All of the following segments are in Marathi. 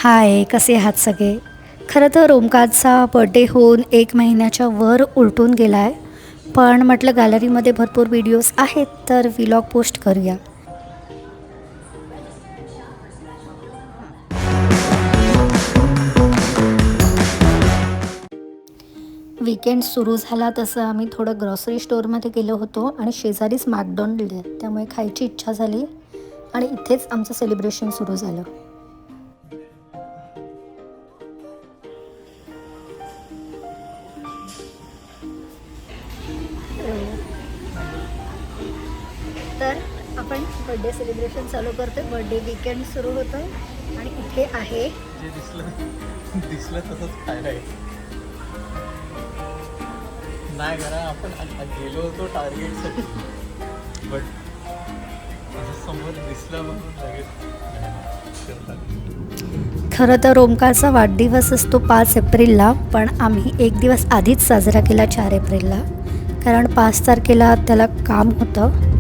हाय, कसे आहात सगळे? खरं तर ओमकारचा बड्डे होऊन 1 महिन्याच्या वर उलटून गेला आहे. पण म्हटलं गॅलरीमध्ये भरपूर व्हिडिओज आहेत तर व्लॉग पोस्ट करूया. वीकेंड सुरू झाला तसं आम्ही थोडं ग्रॉसरी स्टोअरमध्ये गेलो होतो आणि शेजारीच मॅकडोनल्ड आहे, त्यामुळे खायची इच्छा झाली आणि इथेच आमचं सेलिब्रेशन सुरू झालं. तर आपण बड्डे सेलिब्रेशन चालू करतोय. बड्डे वीकेंड सुरू होतं आणि इथे आहे जे दिसलं तसंच खायला आहे. नाही करा आपण गेलो होतो टार्गेटसाठी, बट असं समोर दिसलं म्हणून लगेच. खरं तर ओमकारचा वाढदिवस असतो 5 एप्रिलला, पण आम्ही एक दिवस आधीच साजरा केला 4 एप्रिलला, कारण 5 तारखेला त्याला काम होतं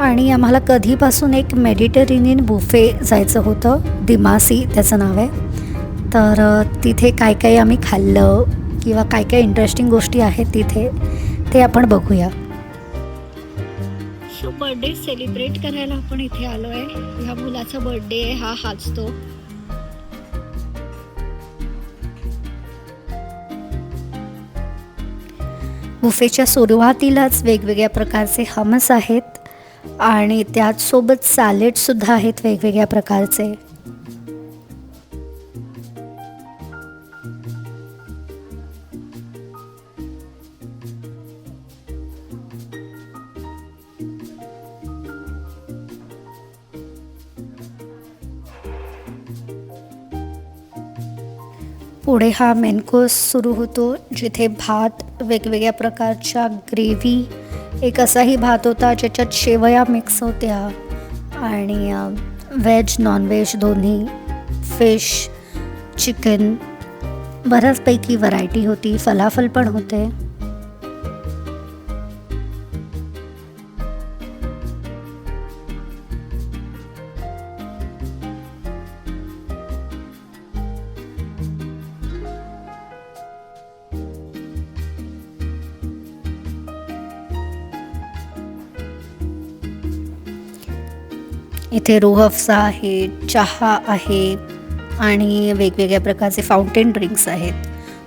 आणि आम्हाला कधीपासून एक मेडिटेरेनियन बुफे जायचं होतं. दिमासी त्याचं नाव आहे. तर तिथे काय काय आम्ही खाल्लं किंवा काय काय इंटरेस्टिंग गोष्टी आहेत तिथे, ते आपण बघूया. सो बर्थडे सेलिब्रेट करायला आपण इथे आलो आहे. ह्या मुलाचा बर्थडे आहे, हाच तो. बुफेच्या सुरुवातीलाच वेगवेगळ्या प्रकारचे हमस आहेत आणि त्याचसोबत सॅलेडसुद्धा आहेत वेगवेगळ्या प्रकारचे. पुढे हा मेन कोर्स सुरू होतो, जिथे भात, वेगवेगळ्या प्रकारच्या ग्रेव्ही, एक असाही भात होता ज्याच्यात शेवया मिक्स होत्या आणि व्हेज नॉनव्हेज दोन्ही, फिश, चिकन, बऱ्याचपैकी व्हरायटी होती. फलाफल पण होते. इथे रूह अफजा आहे, चहा आहे आणि वेगवेगळ्या प्रकारचे फाउंटेन ड्रिंक्स आहेत.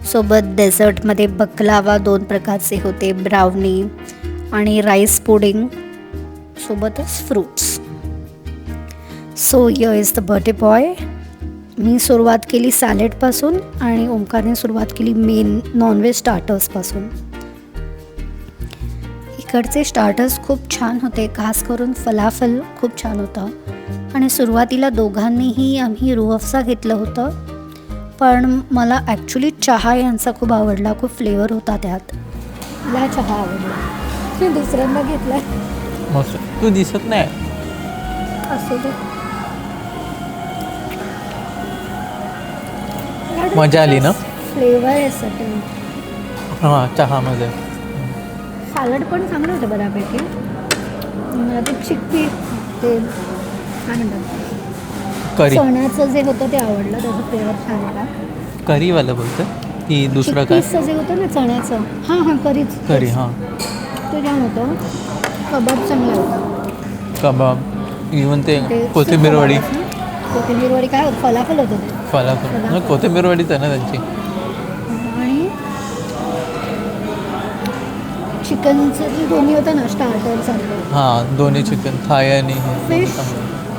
सोबत डेझर्टमध्ये बकलावा 2 प्रकारचे होते, ब्राउनी आणि राईस पुडिंग, सोबतच fruits. So here is the birthday boy. मी सुरुवात केली सॅलेडपासून आणि ओमकारने सुरुवात केली मेन नॉनव्हेज स्टार्टर्सपासून. इकडचे स्टार्टर्स खूप छान होते, खास करून फलाफल खूप छान होतं. आणि सुरुवातीला दोघांनीही आम्ही रूह अफजा घेतलं होतं, पण मला ॲक्च्युली चहा यांचा खूप आवडला. खूप फ्लेवर होता त्यात. मला चहा आवडला. मी दुसऱ्यांदा घेतला. मस्त. तू दिसत नाही असं ते मजा आली ना? फ्लेवर आहे सगळं. हां, चहामध्ये सॅलड पण चांगलं होतं बऱ्यापैकी. मला ते चिक्की, ते काय म्हणतात, करी चण्याचं जे होतं ते आवडलं. त्याचं फ्लेवर छान होता. करीवालं बोलतं की दुसरं काय? चिक्कीचं जे होतं ना चण्याचं, हां करीच, करी. हां, ते छान होतं. कबाब चांगला होता. कबाब, इवन ते ते कोथिंबीर वडी. कोथिंबीर वडी काय होतं, फलाफल होतं ते. फलाफल, कोथिंबीर वडीच आहे ना त्यांची. आणि चिकनचं जे दोन्ही होतं ना स्टार्टरसारखं. हां, दोन्ही चिकन थाय आणि हे फिश.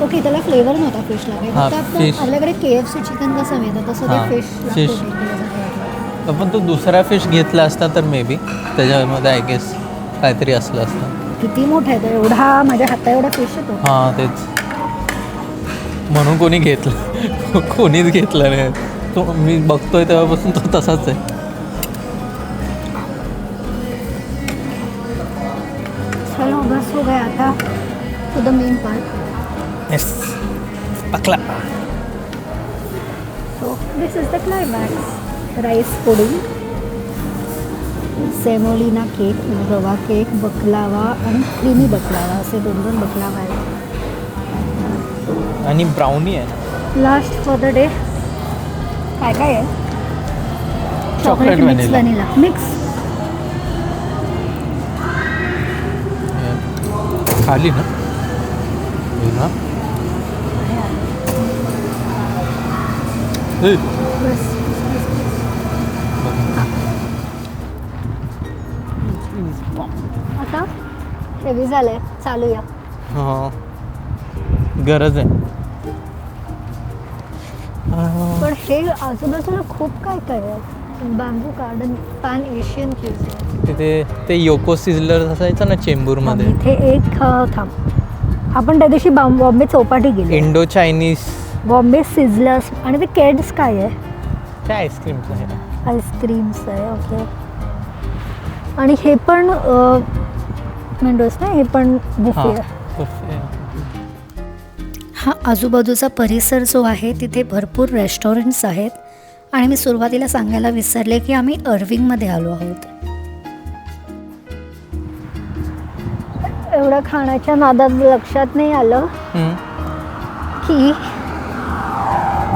ओके, त्याला फ्लेवर नव्हता फिशला काही. हां, फक्त फिश. आपल्याकडे KFC चिकन कसं मिळतं तसं हां, ते फिश. फिशला. पण तो दुसरा फिश घेतला असता तर मे बी त्याच्यामध्ये आय गेस काहीतरी असलं असतं. किती मोठा आहे तो, एवढा माझ्या हाता एवढा फिश येतो. हां, तेच म्हणून कोणी घेतलं कोणीच घेतलं नाही. तो मी बघतोय तेव्हापासून तो तसाच आहे. चलो बस हो गया, आता to the main part. Yes, पकला. So this is the climax. Rice pudding, semolina cake, रवा केक, बकलावा आणि क्रीमी बकलावा, असे 2 बकलावा आहेत. आणि ब्राउनी आहे. लास्ट फॉर द डे काय काय आहे? Chocolate mix vanilla. Vanilla mix. खाली ना हे ना ए, बस. आता हेवी झालंय, चालूया. हा गरज आहे. पण हे आजूबाजूला खूप काय काय आहे. बांबू गार्डन, पॅन एशियन क्युझिन. तिथे ते योको सिझलर असायचं ना चेंबूरमध्ये. इथे एक थांब, आपण त्या दिवशी बॉम्बे चौपाटी गेली. इंडो चायनीज बॉम्बे सिझलर्स आणि ते केड्स काय आहे? ते आईस्क्रीमचं आहे. आईस्क्रीम्स आहे. ओके. आणि हे पण मेंडोस ना, हे पण बुफे आहे. हा आजूबाजूचा परिसर जो आहे तिथे भरपूर रेस्टॉरंट्स आहेत. आणि मी सुरुवातीला सांगायला विसरले की आम्ही अर्विंगमध्ये आलो आहोत. एवढं खाण्याच्या नादात लक्षात नाही आलं की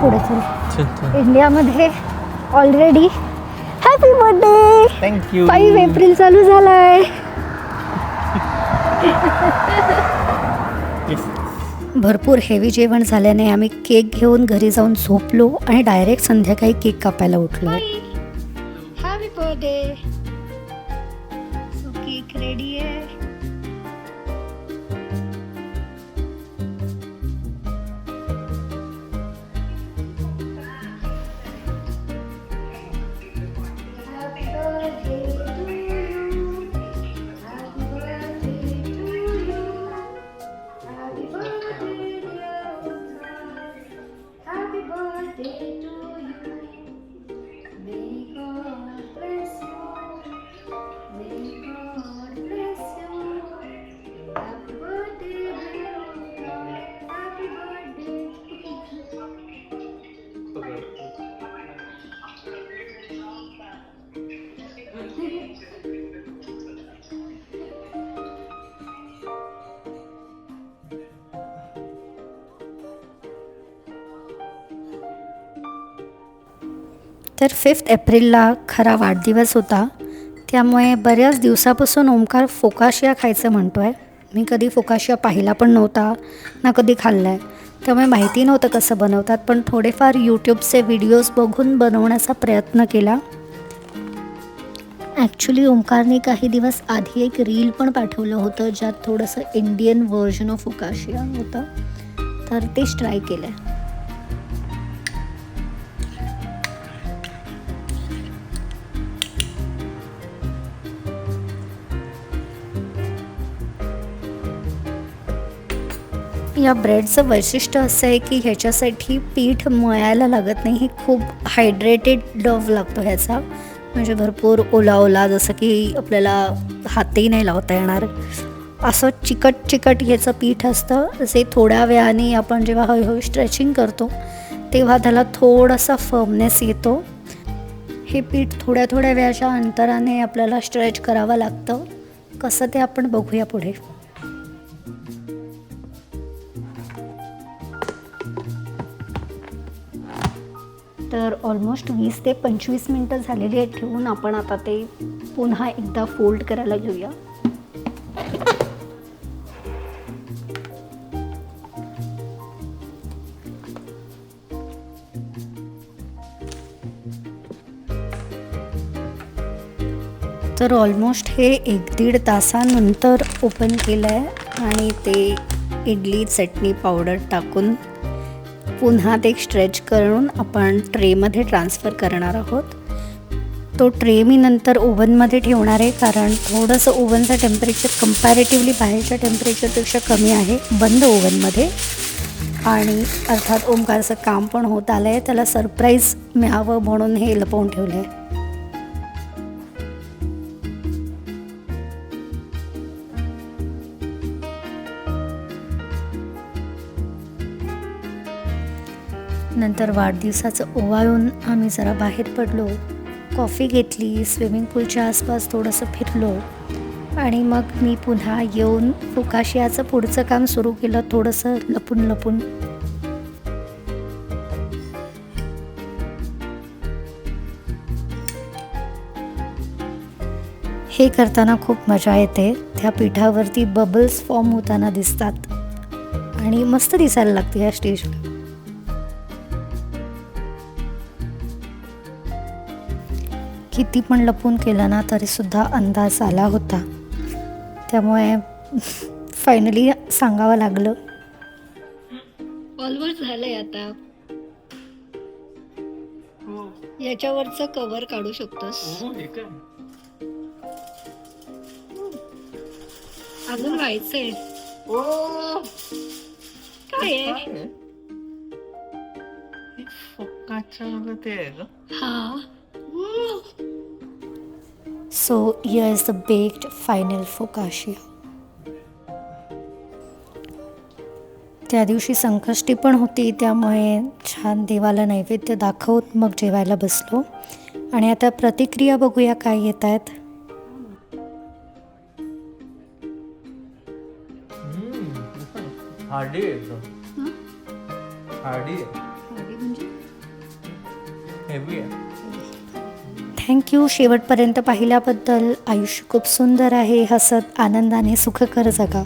पुढे चल. इंडियामध्ये already happy birthday thank you. 5 April चालू झालाय. भरपूर हेवी जेवण झाल्याने आम्ही केक घेऊन घरी जाऊन झोपलो आणि डायरेक्ट संध्याकाळी केक कापायला उठलो. Happy birthday. So cake ready आहे. तर 5 एप्रिलला खरा वाढदिवस होता. त्यामुळे बऱ्याच दिवसापासून ओंकार फोकाशिया खायचं म्हणतो आहे. मी कधी फोकाशिया पाहिला पण नव्हता ना कधी खाल्ला आहे. त्यामुळे माहिती नव्हतं कसं बनवतात. पण थोडेफार यूट्यूबचे व्हिडिओज बघून बनवण्याचा प्रयत्न केला. ॲक्च्युली ओंकारने काही दिवस आधी एक रील पण पाठवलं होतं ज्यात थोडंसं इंडियन व्हर्जन ऑफ फोकाशिया होतं. तर तेच ट्राय केलं आहे. या ब्रेडचं वैशिष्ट्य असं आहे की ह्याच्यासाठी पीठ मळायला लागत नाही. ही खूप हायड्रेटेड डव लागतो ह्याचा. म्हणजे भरपूर ओला ओला, जसं की आपल्याला हातही नाही लावता येणार असं चिकट चिकट ह्याचं पीठ असतं. जे थोड्या वेळाने आपण जेव्हा हळूहळू स्ट्रेचिंग करतो तेव्हा त्याला थोडासा फर्मनेस येतो. हे पीठ थोड्या थोड्या वेळाच्या अंतराने आपल्याला स्ट्रेच करावं लागतं. कसं ते आपण बघूया पुढे. तर ऑलमोस्ट 20 ते 25 मिनटं झालेली आहेत ठेवून. आपण आता ते पुन्हा एकदा फोल्ड करायला घेऊया. तर ऑलमोस्ट हे 1-1.5 तासानंतर ओपन केलं आहे आणि ते इडली चटणी पावडर टाकून पुन्हा ते स्ट्रेच करून आपण ट्रेमध्ये ट्रान्सफर करणार आहोत. तो ट्रे मी नंतर ओव्हनमध्ये ठेवणार आहे कारण थोडंसं ओव्हनचं टेम्परेचर कंपॅरेटिव्हली बाहेरच्या टेम्परेचरपेक्षा कमी आहे बंद ओव्हनमध्ये. आणि अर्थात ओंकारचं काम पण होत आलं आहे. त्याला सरप्राईज मिळावं म्हणून हे लपवून ठेवलं आहे. नंतर वाढदिवसाचं ओवाळून आम्ही जरा बाहेर पडलो, कॉफी घेतली, स्विमिंग पूलच्या आसपास थोडंसं फिरलो आणि मग मी पुन्हा येऊन फोकाशियाचं पुढचं काम सुरू केलं थोडंसं लपून लपून. हे करताना खूप मजा येते. त्या पिठावरती बबल्स फॉर्म होताना दिसतात आणि मस्त दिसायला लागते या स्टेजला. किती पण लपून केलं ना तरीसुद्धा अंदाज आला होता, त्यामुळे फायनली सांगावं लागलं. ऑलमोस्ट झालंय आता. हो याच्यावरचं कव्हर काढू शकतोस. हो हे काय अजून व्हायचंय. ओ काय आहे? काय आहे? हे फुक्काच्या मध्ये ते आहे का? हा. So here is the baked final focaccia. त्या दिवशी संकष्टी पण होती, त्यामुळे छान देवाला नैवेद्य दाखवत मग जेवायला बसलो. आणि आता प्रतिक्रिया बघूया काय येत आहेत. हार्डी आहे एकदम. हार्डी आहे, हेवी आहे. थँक्यू शेवटपर्यंत पाहिल्याबद्दल. आयुष्य खूप सुंदर आहे. हसत आनंदाने सुखकर जगा.